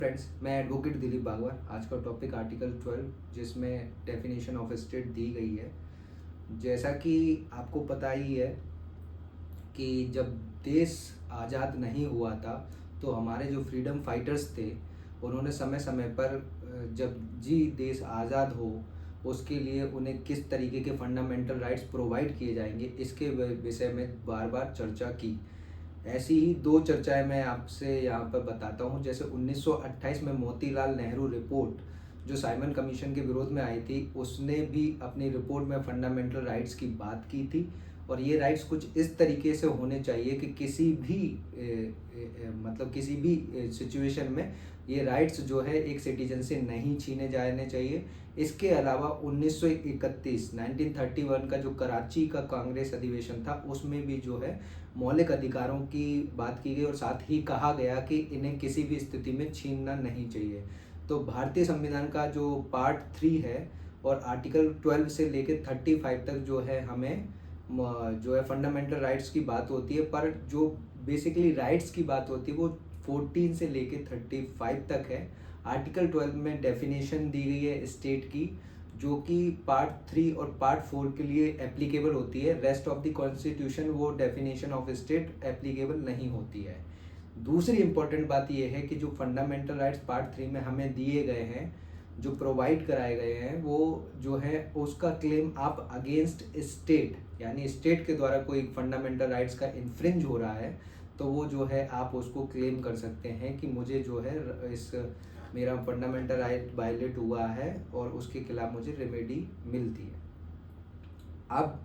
Friends, मैं advocate Dilip बागवान। आज का टॉपिक आर्टिकल 12 जिसमें डेफिनेशन ऑफ स्टेट दी गई है। जैसा कि आपको पता ही है कि जब देश आज़ाद नहीं हुआ था तो हमारे जो फ्रीडम फाइटर्स थे उन्होंने समय समय पर जब जी देश आज़ाद हो उसके लिए उन्हें किस तरीके के फंडामेंटल राइट्स प्रोवाइड किए जाएंगे इसके विषय में बार बार चर्चा की। ऐसी ही दो चर्चाएं मैं आपसे यहाँ पर बताता हूँ। जैसे 1928 में मोतीलाल नेहरू रिपोर्ट जो साइमन कमीशन के विरोध में आई थी, उसने भी अपनी रिपोर्ट में फंडामेंटल राइट्स की बात की थी। और ये राइट्स कुछ इस तरीके से होने चाहिए कि किसी भी मतलब किसी भी सिचुएशन में ये राइट्स जो है एक सिटीजन से नहीं छीने जाने चाहिए। इसके अलावा 1931 का जो कराची का कांग्रेस अधिवेशन था उसमें भी जो है मौलिक अधिकारों की बात की गई और साथ ही कहा गया कि इन्हें किसी भी स्थिति में छीनना नहीं चाहिए। तो भारतीय संविधान का जो पार्ट 3 है और आर्टिकल 12 से लेकर 35 तक जो है हमें जो है फंडामेंटल राइट्स की बात होती है, पर जो बेसिकली राइट्स की बात होती है वो 14 से लेकर 35 तक है। आर्टिकल 12 में डेफिनेशन दी गई है स्टेट की, जो कि पार्ट 3 और पार्ट 4 के लिए एप्लीकेबल होती है। रेस्ट ऑफ द कॉन्स्टिट्यूशन वो डेफिनेशन ऑफ स्टेट एप्लीकेबल नहीं होती है। दूसरी इंपॉर्टेंट बात यह है कि जो फंडामेंटल राइट्स पार्ट 3 में हमें दिए गए हैं, जो प्रोवाइड कराए गए हैं, वो जो है उसका क्लेम आप अगेंस्ट स्टेट, यानी स्टेट के द्वारा कोई फंडामेंटल राइट्स का इन्फ्रिंज हो रहा है तो वो जो है आप उसको क्लेम कर सकते हैं कि मुझे जो है इस मेरा फंडामेंटल राइट वायलेट हुआ है और उसके खिलाफ मुझे रेमेडी मिलती है। अब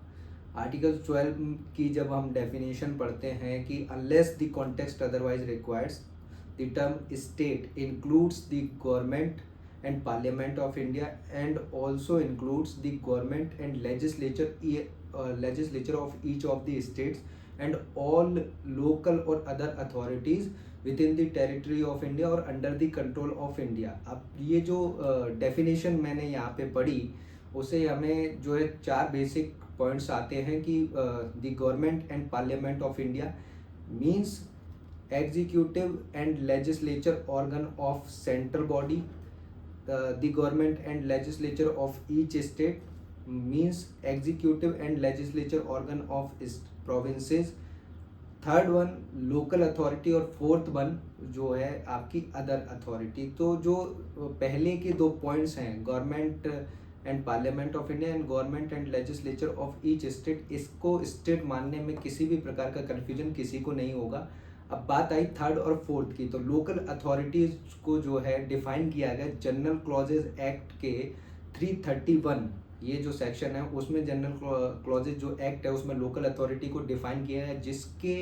आर्टिकल 12 की जब हम डेफिनेशन पढ़ते हैं कि unless the context otherwise requires the term state includes the government and parliament of India and also includes the government and legislature of each of the states and all local or other authorities within the territory of India or under the control of India। अब ये जो definition मैंने यहाँ पे पढ़ी उसे हमें जो है चार बेसिक पॉइंट्स आते हैं कि the government and parliament of India means executive and legislature organ of central body. The government and legislature of each state means executive and legislature organ of provinces। Third one local authority और fourth one जो है आपकी other authority. तो जो पहले के दो points हैं government and parliament of India and government and legislature of each state, इसको स्टेट मानने में किसी भी प्रकार का कन्फ्यूजन किसी को नहीं होगा। अब बात आई थर्ड और फोर्थ की, तो लोकल अथॉरिटीज को जो है डिफाइन किया गया जनरल क्लॉजेज एक्ट के 331, ये जो सेक्शन है उसमें जनरल क्लॉजेज जो एक्ट है उसमें लोकल अथॉरिटी को डिफाइन किया है, जिसके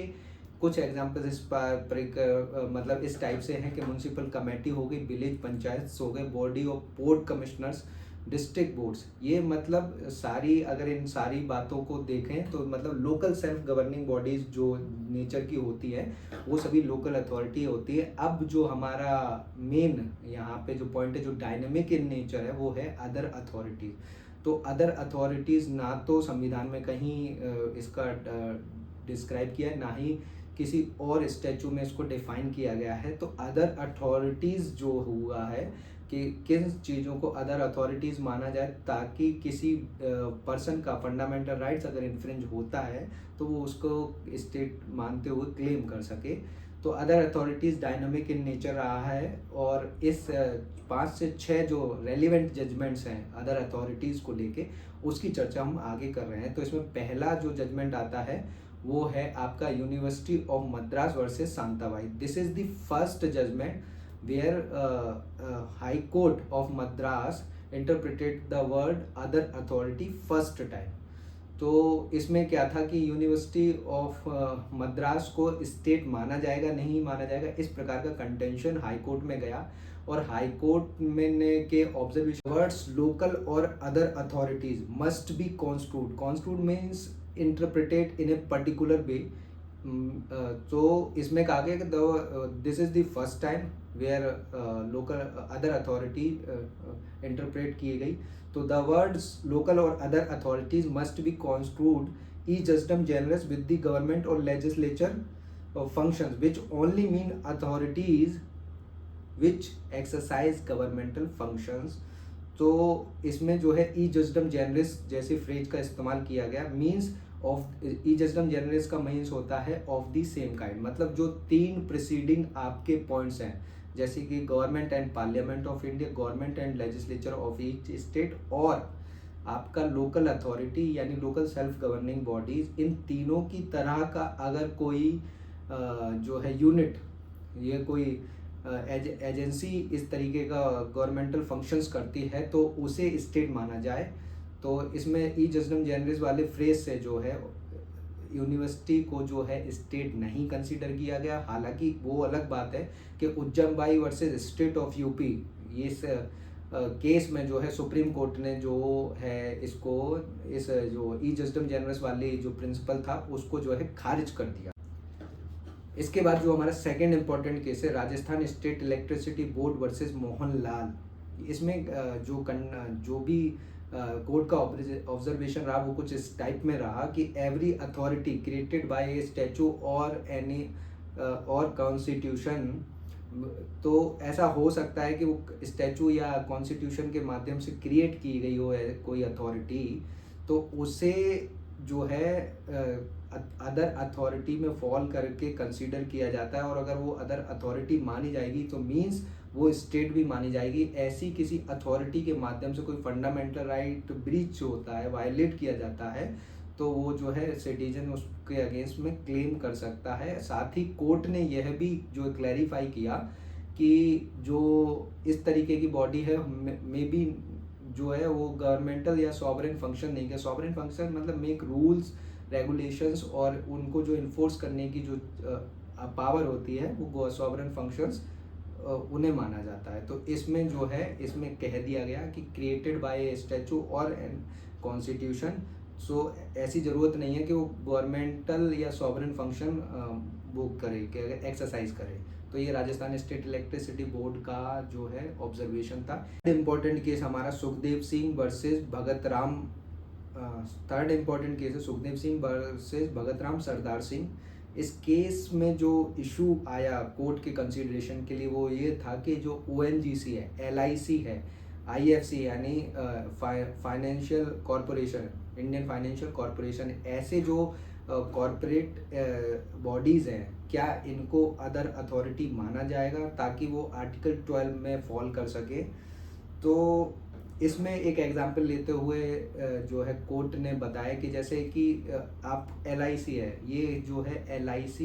कुछ एग्जांपल्स इस पर मतलब इस टाइप से हैं कि म्यूनसिपल कमेटी हो गई, विलेज पंचायत हो गए, body of port commissioners, district boards. ये मतलब सारी, अगर इन सारी बातों को देखें तो मतलब लोकल सेल्फ गवर्निंग बॉडीज जो नेचर की होती है वो सभी लोकल अथॉरिटी होती है। अब जो हमारा मेन यहाँ पे जो पॉइंट है जो डायनेमिक इन नेचर है वो है अदर अथॉरिटीज। तो अदर अथॉरिटीज़ ना तो संविधान में कहीं इसका डिस्क्राइब किया है, ना ही किसी और स्टैचू में इसको डिफाइन किया गया है। तो अदर अथॉरिटीज़ जो हुआ है कि किन चीज़ों को अदर अथॉरिटीज़ माना जाए ताकि किसी पर्सन का फंडामेंटल राइट्स अगर इन्फ्रिंज होता है तो वो उसको स्टेट मानते हुए क्लेम कर सके। तो other authorities dynamic in nature रहा है और इस 5 से 6 जो रेलिवेंट जजमेंट्स हैं अदर अथॉरिटीज़ को लेके उसकी चर्चा हम आगे कर रहे हैं। तो इसमें पहला जो जजमेंट आता है वो है आपका university of Madras versus Santabai. This is the first judgment where high court of Madras interpreted the word other authority first time. तो इसमें क्या था कि यूनिवर्सिटी ऑफ मद्रास को स्टेट माना जाएगा नहीं माना जाएगा, इस प्रकार का कंटेंशन हाई कोर्ट में गया और हाई कोर्ट में ने के ऑब्जर्वेशन वर्ड्स लोकल और other authorities must be construed. Construed means interpreted in a particular way. तो इसमें कहा गया कि this is the first time where local other authority interpret की गई। तो द वर्ड्स लोकल और other authorities must be construed ejusdem generis with the government और legislature functions which only mean authorities which exercise governmental functions. तो इसमें जो है ई जस्डम जेनरिस जैसी फ्रेज का इस्तेमाल किया गया। मीन्स ऑफ ई जस्डम जेनरिस का मीन्स होता है ऑफ द सेम काइंड, मतलब जो तीन प्रिसीडिंग आपके पॉइंट्स हैं, जैसे कि government and parliament of India, government and legislature of each state, और आपका लोकल अथॉरिटी यानी लोकल सेल्फ गवर्निंग बॉडीज, इन तीनों की तरह का अगर कोई जो है यूनिट, ये कोई एजेंसी इस तरीके का गवर्नमेंटल फंक्शंस करती है तो उसे स्टेट माना जाए। तो इसमें ई जस्डम जेनरिस वाले फ्रेज से जो है यूनिवर्सिटी को जो है स्टेट नहीं कंसीडर किया गया। हालांकि वो अलग बात है कि Ujjain versus state of UP, ये केस में जो है सुप्रीम कोर्ट ने जो है इसको, इस जो ई जस्डम जेनरिस वाली जो प्रिंसिपल था उसको जो है खारिज कर दिया। इसके बाद जो हमारा सेकंड इंपॉर्टेंट केस है Rajasthan state electricity board versus Mohanlal. इसमें जो भी कोर्ट का ऑब्जर्वेशन रहा वो कुछ इस टाइप में रहा कि every authority created by A statue और एनी और कॉन्स्टिट्यूशन, तो ऐसा हो सकता है कि वो स्टैचू या कॉन्स्टिट्यूशन के माध्यम से क्रिएट की गई हो कोई अथॉरिटी, तो उसे जो है अदर अथॉरिटी में फॉल करके कंसीडर किया जाता है। और अगर वो अदर अथॉरिटी मानी जाएगी तो मीन्स वो स्टेट भी मानी जाएगी। ऐसी किसी अथॉरिटी के माध्यम से कोई फंडामेंटल राइट ब्रीच होता है, वायलेट किया जाता है, तो वो जो है सिटीजन उसके अगेंस्ट में क्लेम कर सकता है। साथ ही कोर्ट ने यह भी जो क्लैरिफाई किया कि जो इस तरीके की बॉडी है मे बी जो है वो गवर्नमेंटल या सॉवरेन फंक्शन नहीं है। सॉवरेन फंक्शन मतलब मेक रूल्स रेगुलेशंस और उनको जो इन्फोर्स करने की जो पावर होती है वो सॉवरेन फंक्शंस उन्हें माना जाता है। तो इसमें जो है इसमें कह दिया गया कि क्रिएटेड बाय ए स्टैचू और एन कॉन्स्टिट्यूशन, सो ऐसी ज़रूरत नहीं है कि वो गवर्नमेंटल या सॉवरेन फंक्शन वो करे कि एक्सरसाइज करे। तो ये राजस्थान स्टेट इलेक्ट्रिसिटी बोर्ड का जो है ऑब्जर्वेशन था। इम्पोर्टेंट केस हमारा Sukhdev Singh versus Bhagat Ram. Third important case है सुखदेव सिंह वर्सेस भगत राम सरदार सिंह। इस केस में जो इशू आया कोर्ट के कंसीडरेशन के लिए वो ये था कि जो ONGC है, LIC है, IFC यानी financial corporation, Indian financial corporation, ऐसे जो कॉरपोरेट बॉडीज़ हैं, क्या इनको अदर अथॉरिटी माना जाएगा ताकि वो आर्टिकल 12 में फॉल कर सके। तो इसमें एक एग्जांपल लेते हुए जो है कोर्ट ने बताया कि जैसे कि आप LIC है, ये जो है LIC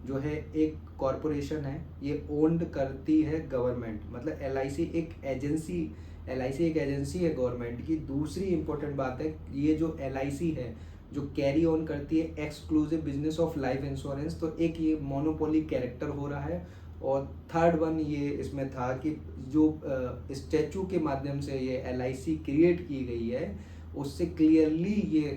जो है एक कॉरपोरेशन है, ये ओन्ड करती है गवर्नमेंट, मतलब LIC एक एजेंसी है गवर्नमेंट की। दूसरी इंपॉर्टेंट बात है ये जो LIC है जो कैरी ऑन करती है exclusive business of life insurance, तो एक ये मोनोपोली कैरेक्टर हो रहा है। और थर्ड वन ये इसमें था कि जो स्टैचू के माध्यम से ये LIC क्रिएट की गई है उससे क्लियरली ये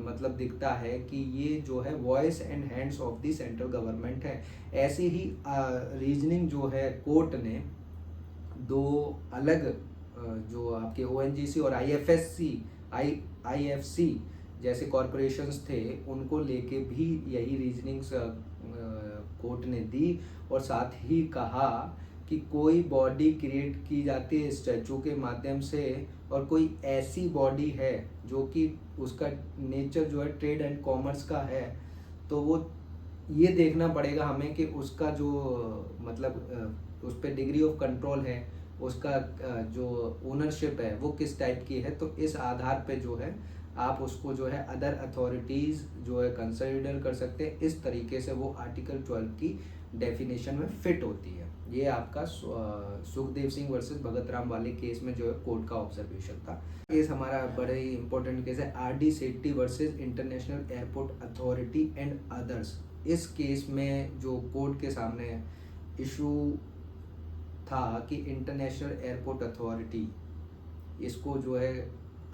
मतलब दिखता है कि ये जो है voice and hands of the central government है। ऐसे ही रीजनिंग जो है कोर्ट ने दो अलग जो आपके ONGC और IFC जैसे कॉरपोरेशंस थे उनको लेके भी यही रीजनिंग्स कोर्ट ने दी। और साथ ही कहा कि कोई बॉडी क्रिएट की जाती है स्टैचू के माध्यम से और कोई ऐसी बॉडी है जो कि उसका नेचर जो है ट्रेड एंड कॉमर्स का है, तो वो ये देखना पड़ेगा हमें कि उसका जो मतलब उस पर डिग्री ऑफ कंट्रोल है, उसका जो ओनरशिप है वो किस टाइप की है। तो इस आधार पे जो है आप उसको जो है अदर अथॉरिटीज़ जो है कंसिडर कर सकते हैं। इस तरीके से वो आर्टिकल 12 की डेफिनेशन में फिट होती है। ये आपका सुखदेव सिंह वर्सेस भगत राम वाले केस में जो है कोर्ट का ऑब्जर्वेशन था। केस हमारा बड़े ही इंपॉर्टेंट केस है RD Shetty versus international airport authority and others. इस केस में जो कोर्ट के सामने इशू था कि इंटरनेशनल एयरपोर्ट अथॉरिटी इसको जो है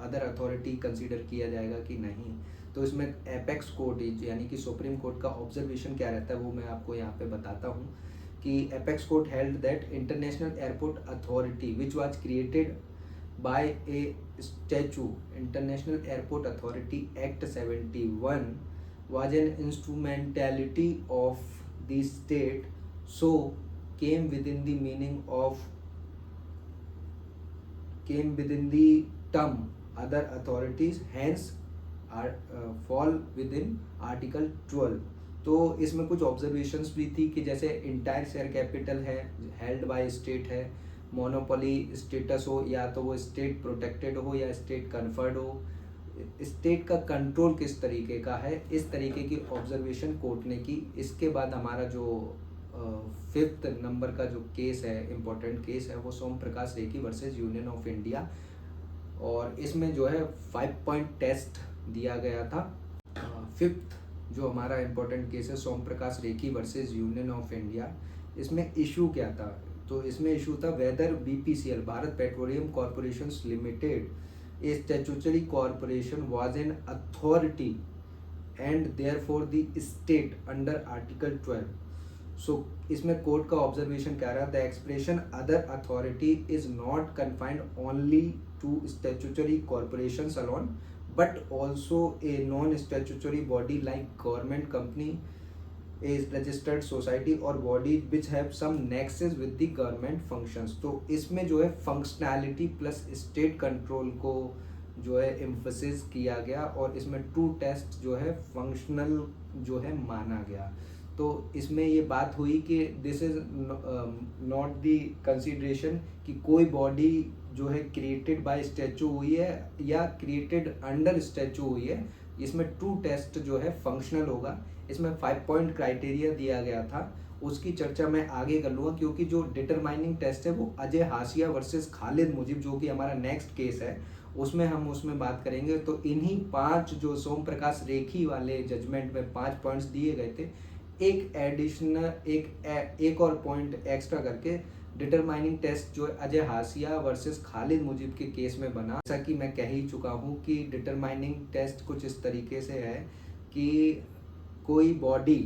अदर अथॉरिटी कंसीडर किया जाएगा कि नहीं। तो इसमें एपेक्स कोर्ट यानी कि सुप्रीम कोर्ट का ऑब्जर्वेशन क्या रहता है वो मैं आपको यहाँ पे बताता हूँ कि apex court held that international airport authority which was created by A statue, international airport authority act 71 was an instrumentality of the state, so came within the meaning of came within the term other authorities, hence are fall within article 12। तो इसमें कुछ observations भी थी कि जैसे entire share capital है, held by state है, monopoly status हो, या तो वो स्टेट प्रोटेक्टेड हो या स्टेट कन्फर्ड हो, स्टेट का कंट्रोल किस तरीके का है, इस तरीके की ऑब्जर्वेशन कोर्ट ने की। इसके बाद हमारा जो 5th नंबर का जो केस है, इम्पोर्टेंट केस है, वो सोम Prakash Rekhi versus union of India, और इसमें जो है 5 पॉइंट टेस्ट दिया गया था। 5th जो हमारा इम्पोर्टेंट केस है, Som Prakash Rekhi versus union of India, इसमें इशू क्या था? तो इसमें इशू था whether BPCL, Bharat petroleum corporation limited, a statutory corporation was an authority and therefore the state under article 12। So इसमें कोर्ट का ऑब्जर्वेशन क्या रहा? The expression other authority is not confined only to statutory corporations alone, but also a non-statutory body like government company, a registered society or body which have some nexus with the government functions। तो इसमें जो है functionality plus state control को जो है emphasis किया गया, और इसमें 2 टेस्ट जो है फंक्शनल जो है माना गया। तो इसमें ये बात हुई कि this is not the consideration कि कोई बॉडी जो है क्रिएटेड बाय स्टैचू हुई है या क्रिएटेड अंडर स्टैचू हुई है। इसमें 2 टेस्ट जो है फंक्शनल होगा। इसमें 5 पॉइंट क्राइटेरिया दिया गया था, उसकी चर्चा मैं आगे कर लूँगा, क्योंकि जो डिटरमाइनिंग टेस्ट है वो अजय हाशिया वर्सेस खालिद मुजीब, जो कि हमारा नेक्स्ट केस है, उसमें बात करेंगे। तो इन्हीं 5 जो सोम प्रकाश रेखी वाले जजमेंट में 5 पॉइंट्स दिए गए थे, एक एडिशनल एक और पॉइंट एक्स्ट्रा करके डिटरमाइनिंग टेस्ट जो अजय हाशिया वर्सेस खालिद मुजीब के केस में बना। जैसा कि मैं कह ही चुका हूँ कि डिटरमाइनिंग टेस्ट कुछ इस तरीके से है कि कोई बॉडी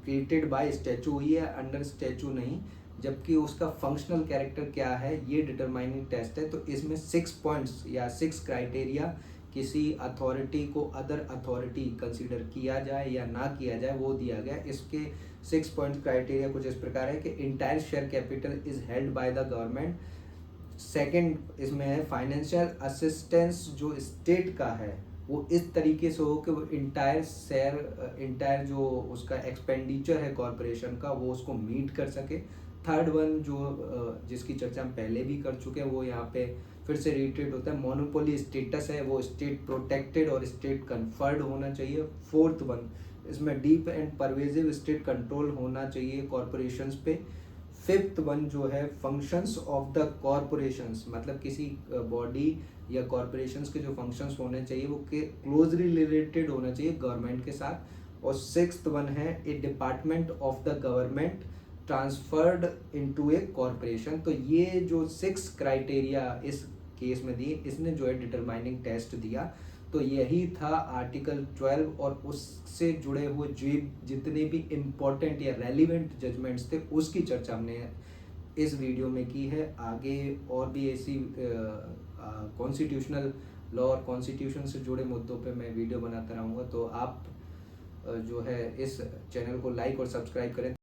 क्रिएटेड बाय स्टैचू हुई है, अंडर स्टैचू नहीं, जबकि उसका फंक्शनल कैरेक्टर क्या है, ये डिटरमाइनिंग टेस्ट है। तो इसमें 6 पॉइंट्स या 6 क्राइटेरिया किसी अथॉरिटी को अदर अथॉरिटी कंसीडर किया जाए या ना किया जाए, वो दिया गया। इसके 6 पॉइंट क्राइटेरिया कुछ इस प्रकार है कि entire share capital is held by the government. Second इसमें है फाइनेंशियल असिस्टेंस जो स्टेट का है वो इस तरीके से हो कि वो इंटायर जो उसका एक्सपेंडिचर है कॉरपोरेशन का, वो उसको मीट कर सके। थर्ड वन जो जिसकी चर्चा हम पहले भी कर चुके हैं, वो यहाँ पे फिर से रिट्रेट होता है, मोनोपोली स्टेटस है, वो स्टेट प्रोटेक्टेड और स्टेट कन्फर्ड होना चाहिए। फोर्थ वन इसमें deep and pervasive state control होना चाहिए कॉरपोरेशंस पे। फिफ्थ वन जो है फंक्शंस ऑफ द कॉरपोरेशंस, मतलब किसी बॉडी या कॉरपोरेशंस के जो फंक्शंस होने चाहिए वो के क्लोजली रिलेटेड होना चाहिए गवर्नमेंट के साथ। और सिक्स्थ वन है a department of the government transferred into a corporation. तो ये जो 6 क्राइटेरिया इस केस में दिए, इसने जो है डिटरमाइनिंग टेस्ट दिया। तो यही था आर्टिकल 12 और उससे जुड़े हुए जो जितने भी इम्पोर्टेंट या रेलिवेंट जजमेंट्स थे उसकी चर्चा हमने इस वीडियो में की है। आगे और भी ऐसी कॉन्स्टिट्यूशनल लॉ और कॉन्स्टिट्यूशन से जुड़े मुद्दों पे मैं वीडियो बनाता रहूँगा। तो आप जो है इस चैनल को लाइक और सब्सक्राइब करें।